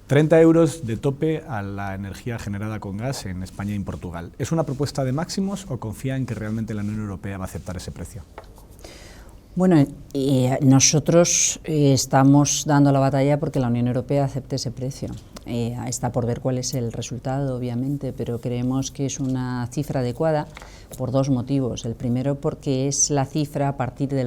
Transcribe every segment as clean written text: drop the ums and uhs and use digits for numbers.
30 euros de tope a la energía generada con gas en España y en Portugal. ¿Es una propuesta de máximos o confía en que realmente la Unión Europea va a aceptar ese precio? Bueno, nosotros estamos dando la batalla porque la Unión Europea acepte ese precio. Está por ver cuál es el resultado, obviamente, pero creemos que es una cifra adecuada por dos motivos. El primero, porque es la cifra a partir de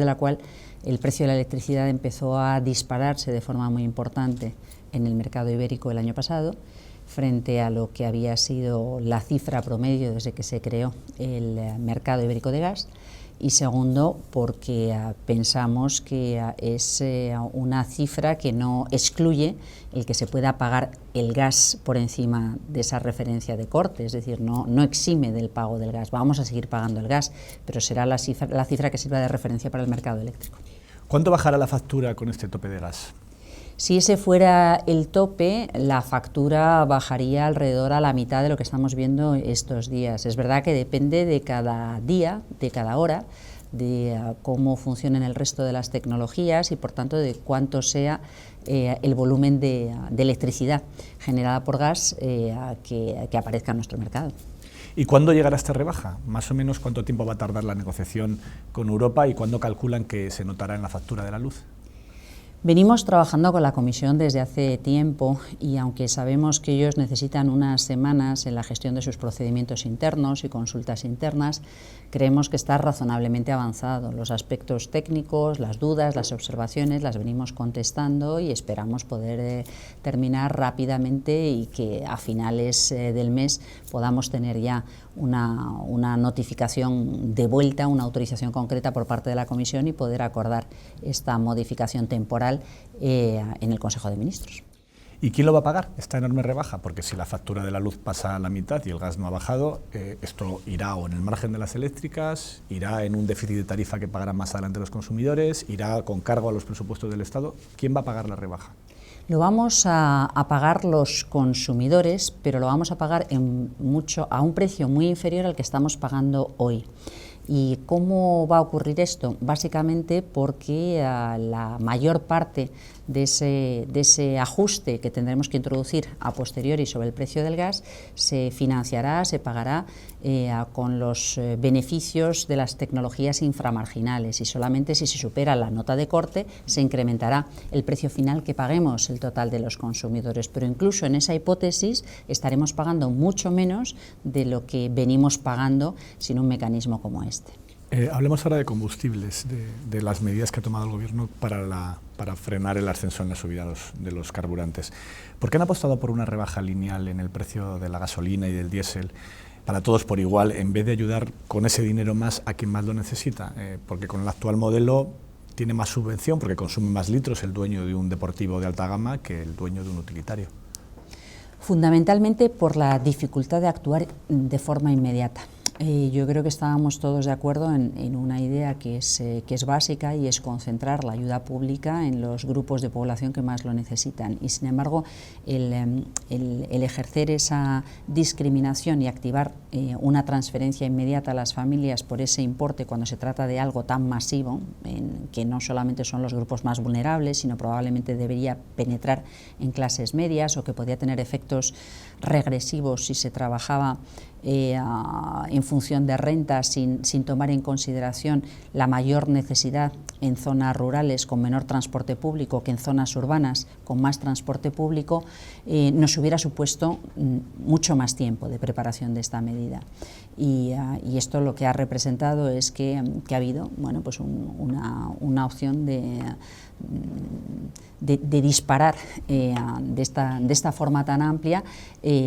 la cual el precio de la electricidad empezó a dispararse de forma muy importante en el mercado ibérico el año pasado, frente a lo que había sido la cifra promedio desde que se creó el mercado ibérico de gas. Y segundo, porque pensamos que es una cifra que no excluye el que se pueda pagar el gas por encima de esa referencia de corte, es decir, no exime del pago del gas. Vamos a seguir pagando el gas, pero será la cifra que sirva de referencia para el mercado eléctrico. ¿Cuánto bajará la factura con este tope de gas? Si ese fuera el tope, la factura bajaría alrededor a la mitad de lo que estamos viendo estos días. Es verdad que depende de cada día, de cada hora, de cómo funcionen el resto de las tecnologías y, por tanto, de cuánto sea el volumen de electricidad generada por gas que aparezca en nuestro mercado. ¿Y cuándo llegará esta rebaja? Más o menos, ¿cuánto tiempo va a tardar la negociación con Europa y cuándo calculan que se notará en la factura de la luz? Venimos trabajando con la Comisión desde hace tiempo y aunque sabemos que ellos necesitan unas semanas en la gestión de sus procedimientos internos y consultas internas, creemos que está razonablemente avanzado. Los aspectos técnicos, las dudas, las observaciones las venimos contestando y esperamos poder terminar rápidamente y que a finales del mes podamos tener ya una notificación de vuelta, una autorización concreta por parte de la Comisión y poder acordar esta modificación temporal en el Consejo de Ministros. ¿Y quién lo va a pagar, esta enorme rebaja? Porque si la factura de la luz pasa a la mitad y el gas no ha bajado, esto irá o en el margen de las eléctricas, irá en un déficit de tarifa que pagarán más adelante los consumidores, irá con cargo a los presupuestos del Estado. ¿Quién va a pagar la rebaja? Lo vamos a pagar los consumidores, pero lo vamos a pagar a un precio muy inferior al que estamos pagando hoy. ¿Y cómo va a ocurrir esto? Básicamente porque la mayor parte de ese ajuste que tendremos que introducir a posteriori sobre el precio del gas se financiará, se pagará con los beneficios de las tecnologías inframarginales y solamente si se supera la nota de corte se incrementará el precio final que paguemos el total de los consumidores, pero incluso en esa hipótesis estaremos pagando mucho menos de lo que venimos pagando sin un mecanismo como este. Hablemos ahora de combustibles, de las medidas que ha tomado el Gobierno para frenar el ascenso en la subida de los carburantes. ¿Por qué han apostado por una rebaja lineal en el precio de la gasolina y del diésel para todos por igual, en vez de ayudar con ese dinero más a quien más lo necesita? Porque con el actual modelo tiene más subvención, porque consume más litros el dueño de un deportivo de alta gama que el dueño de un utilitario. Fundamentalmente por la dificultad de actuar de forma inmediata. Yo creo que estábamos todos de acuerdo en una idea que es básica y es concentrar la ayuda pública en los grupos de población que más lo necesitan. Y sin embargo, el ejercer esa discriminación y activar una transferencia inmediata a las familias por ese importe cuando se trata de algo tan masivo, que no solamente son los grupos más vulnerables, sino probablemente debería penetrar en clases medias o que podría tener efectos regresivos si se trabajaba en función de rentas sin tomar en consideración la mayor necesidad en zonas rurales con menor transporte público que en zonas urbanas con más transporte público, nos hubiera supuesto mucho más tiempo de preparación de esta medida. Y esto lo que ha representado es que ha habido pues una opción de disparar de esta forma tan amplia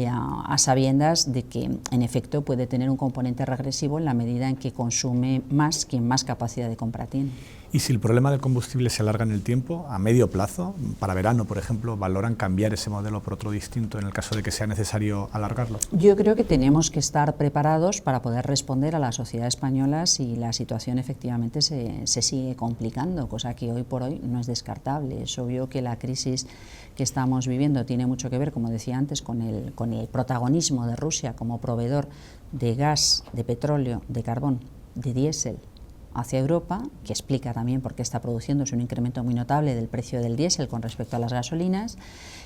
a sabiendas de que en efecto puede tener un componente regresivo en la medida en que consume más quien más capacidad de compra tiene. Y si el problema del combustible se alarga en el tiempo, a medio plazo, para verano, por ejemplo, ¿valoran cambiar ese modelo por otro distinto en el caso de que sea necesario alargarlo? Yo creo que tenemos que estar preparados para poder responder a la sociedad española si la situación efectivamente se sigue complicando, cosa que hoy por hoy no es descartable. Es obvio que la crisis que estamos viviendo tiene mucho que ver, como decía antes, con el protagonismo de Rusia como proveedor de gas, de petróleo, de carbón, de diésel hacia Europa, que explica también por qué está produciéndose un incremento muy notable del precio del diésel con respecto a las gasolinas,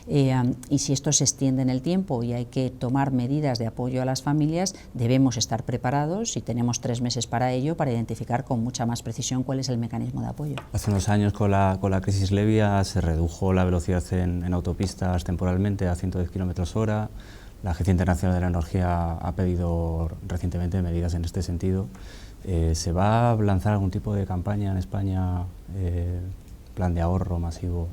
y si esto se extiende en el tiempo y hay que tomar medidas de apoyo a las familias, debemos estar preparados y tenemos 3 meses para ello, para identificar con mucha más precisión cuál es el mecanismo de apoyo. Hace unos años con la crisis Levia se redujo la velocidad en autopistas temporalmente a 110 km/h. La Agencia Internacional de la Energía ha pedido recientemente medidas en este sentido. ¿Se va a lanzar algún tipo de campaña en España, plan de ahorro masivo?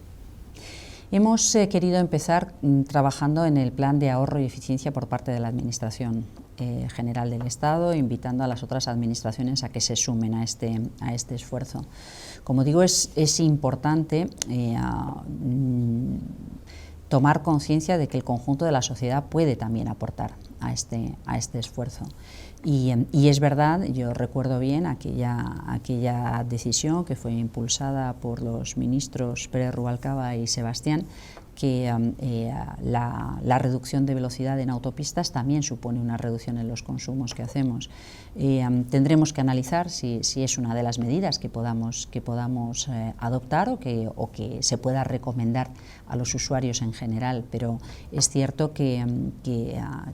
Hemos querido empezar trabajando en el plan de ahorro y eficiencia por parte de la Administración General del Estado, invitando a las otras administraciones a que se sumen a este esfuerzo. Como digo, es importante tomar conciencia de que el conjunto de la sociedad puede también aportar a este esfuerzo. Y es verdad, yo recuerdo bien aquella decisión que fue impulsada por los ministros Pérez Rubalcaba y Sebastián, que la reducción de velocidad en autopistas también supone una reducción en los consumos que hacemos. Tendremos que analizar si es una de las medidas que podamos adoptar o que se pueda recomendar a los usuarios en general, pero es cierto que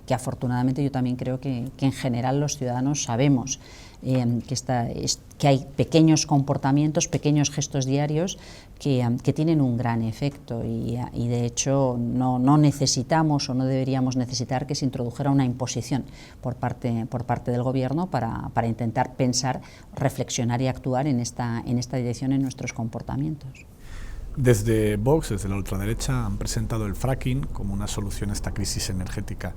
afortunadamente yo también creo que en general los ciudadanos sabemos que hay pequeños comportamientos, pequeños gestos diarios que tienen un gran efecto y de hecho no necesitamos o no deberíamos necesitar que se introdujera una imposición por parte del Gobierno para intentar pensar, reflexionar y actuar en esta dirección en nuestros comportamientos. Desde Vox, desde la ultraderecha, han presentado el fracking como una solución a esta crisis energética.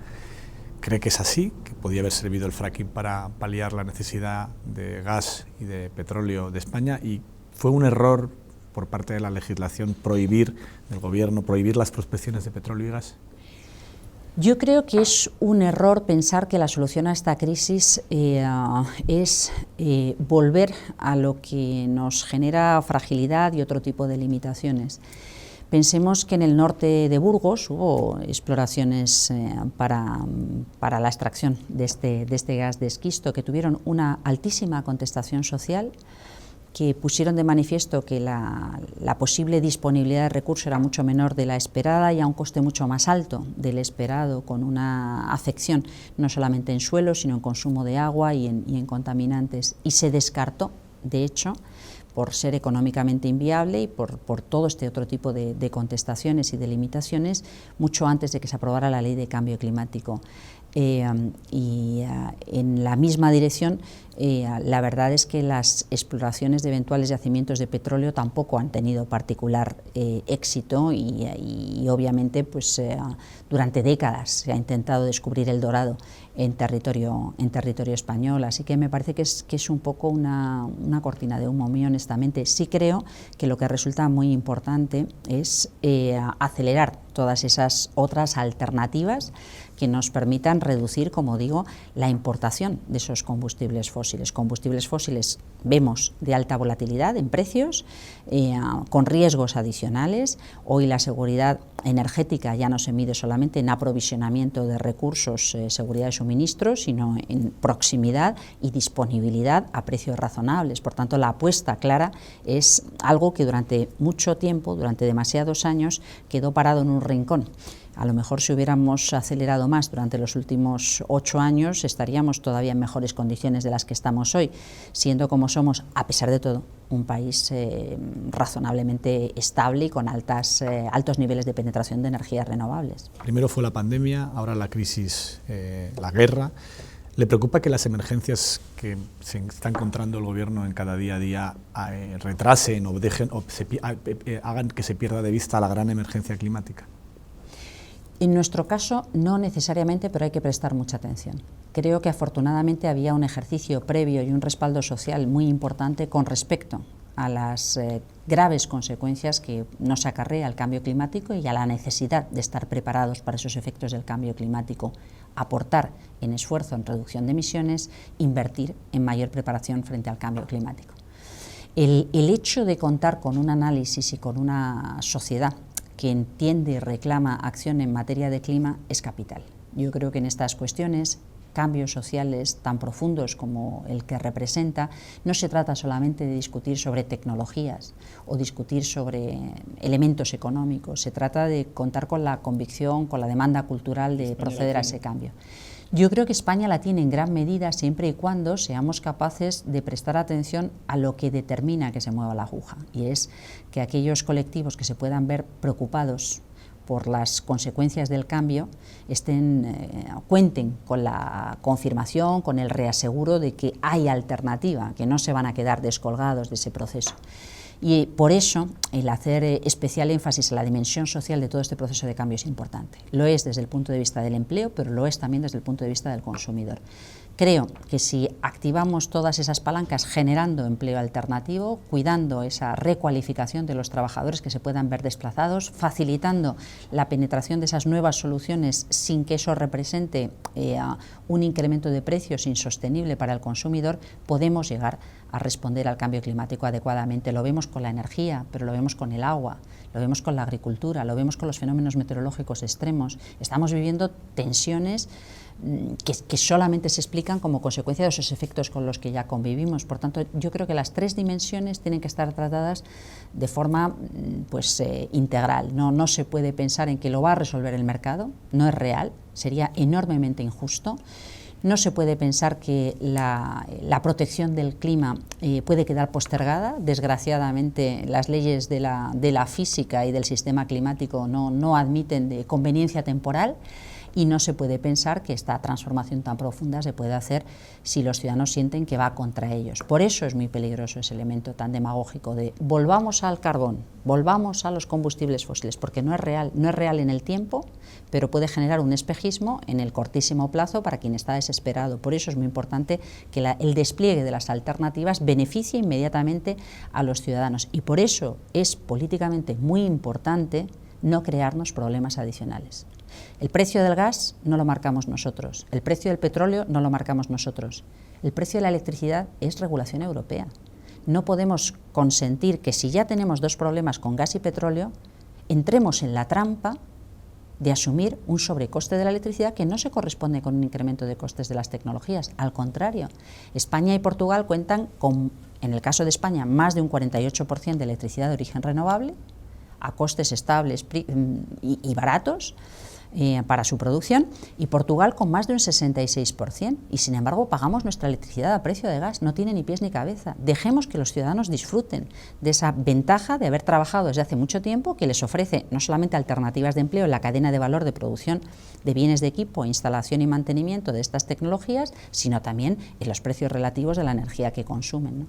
¿Cree que es así? ¿Que podía haber servido el fracking para paliar la necesidad de gas y de petróleo de España? ¿Y fue un error por parte de la legislación del Gobierno prohibir las prospecciones de petróleo y gas? Yo creo que es un error pensar que la solución a esta crisis es volver a lo que nos genera fragilidad y otro tipo de limitaciones. Pensemos que en el norte de Burgos hubo exploraciones para la extracción de este gas de esquisto que tuvieron una altísima contestación social, que pusieron de manifiesto que la posible disponibilidad de recursos era mucho menor de la esperada y a un coste mucho más alto del esperado, con una afección no solamente en suelo, sino en consumo de agua y en contaminantes. Y se descartó, de hecho, por ser económicamente inviable y por todo este otro tipo de contestaciones y de limitaciones, mucho antes de que se aprobara la Ley de Cambio Climático. En la misma dirección, la verdad es que las exploraciones de eventuales yacimientos de petróleo tampoco han tenido particular éxito y obviamente pues, durante décadas se ha intentado descubrir el dorado en territorio español, así que me parece que es un poco una cortina de humo. Muy honestamente, sí creo que lo que resulta muy importante es acelerar todas esas otras alternativas que nos permitan reducir, como digo, la importación de esos combustibles fósiles. Combustibles fósiles vemos de alta volatilidad en precios, con riesgos adicionales. Hoy la seguridad energética ya no se mide solamente en aprovisionamiento de recursos, seguridad de suministro, sino en proximidad y disponibilidad a precios razonables. Por tanto, la apuesta clara es algo que durante mucho tiempo, durante demasiados años, quedó parado en un rincón. A lo mejor si hubiéramos acelerado más durante los últimos 8 años estaríamos todavía en mejores condiciones de las que estamos hoy, siendo como somos, a pesar de todo, un país razonablemente estable y con altos niveles de penetración de energías renovables. Primero fue la pandemia, ahora la crisis, la guerra. ¿Le preocupa que las emergencias que se está encontrando el Gobierno en cada día a día retrasen o hagan que se pierda de vista la gran emergencia climática? En nuestro caso, no necesariamente, pero hay que prestar mucha atención. Creo que afortunadamente había un ejercicio previo y un respaldo social muy importante con respecto a las graves consecuencias que nos acarrea el cambio climático y a la necesidad de estar preparados para esos efectos del cambio climático, aportar en esfuerzo en reducción de emisiones, invertir en mayor preparación frente al cambio climático. El hecho de contar con un análisis y con una sociedad que entiende y reclama acción en materia de clima es capital. Yo creo que en estas cuestiones cambios sociales tan profundos como el que representa, no se trata solamente de discutir sobre tecnologías o discutir sobre elementos económicos, se trata de contar con la convicción, con la demanda cultural de proceder a ese cambio. Yo creo que España la tiene en gran medida siempre y cuando seamos capaces de prestar atención a lo que determina que se mueva la aguja, y es que aquellos colectivos que se puedan ver preocupados por las consecuencias del cambio cuenten con la confirmación, con el reaseguro de que hay alternativa, que no se van a quedar descolgados de ese proceso. Y por eso el hacer especial énfasis en la dimensión social de todo este proceso de cambio es importante. Lo es desde el punto de vista del empleo, pero lo es también desde el punto de vista del consumidor. Creo que si activamos todas esas palancas generando empleo alternativo, cuidando esa recualificación de los trabajadores que se puedan ver desplazados, facilitando la penetración de esas nuevas soluciones sin que eso represente un incremento de precios insostenible para el consumidor, podemos llegar a responder al cambio climático adecuadamente. Lo vemos con la energía, pero lo vemos con el agua, lo vemos con la agricultura, lo vemos con los fenómenos meteorológicos extremos. Estamos viviendo tensiones que solamente se explican como consecuencia de esos efectos con los que ya convivimos. Por tanto, yo creo que las tres dimensiones tienen que estar tratadas de forma integral. No se puede pensar en que lo va a resolver el mercado, no es real, sería enormemente injusto. No se puede pensar que la protección del clima puede quedar postergada. Desgraciadamente, las leyes de la física y del sistema climático no admiten de conveniencia temporal, y no se puede pensar que esta transformación tan profunda se puede hacer si los ciudadanos sienten que va contra ellos. Por eso es muy peligroso ese elemento tan demagógico de volvamos al carbón, volvamos a los combustibles fósiles, porque no es real en el tiempo, pero puede generar un espejismo en el cortísimo plazo para quien está desesperado. Por eso es muy importante que el despliegue de las alternativas beneficie inmediatamente a los ciudadanos, y por eso es políticamente muy importante no crearnos problemas adicionales. El precio del gas no lo marcamos nosotros, el precio del petróleo no lo marcamos nosotros, el precio de la electricidad es regulación europea. No podemos consentir que, si ya tenemos dos problemas con gas y petróleo, entremos en la trampa de asumir un sobrecoste de la electricidad que no se corresponde con un incremento de costes de las tecnologías. Al contrario, España y Portugal cuentan con, en el caso de España, más de un 48% de electricidad de origen renovable, a costes estables y baratos para su producción, y Portugal con más de un 66%, y sin embargo pagamos nuestra electricidad a precio de gas. No tiene ni pies ni cabeza. Dejemos que los ciudadanos disfruten de esa ventaja de haber trabajado desde hace mucho tiempo, que les ofrece no solamente alternativas de empleo en la cadena de valor de producción de bienes de equipo, instalación y mantenimiento de estas tecnologías, sino también en los precios relativos de la energía que consumen, ¿no?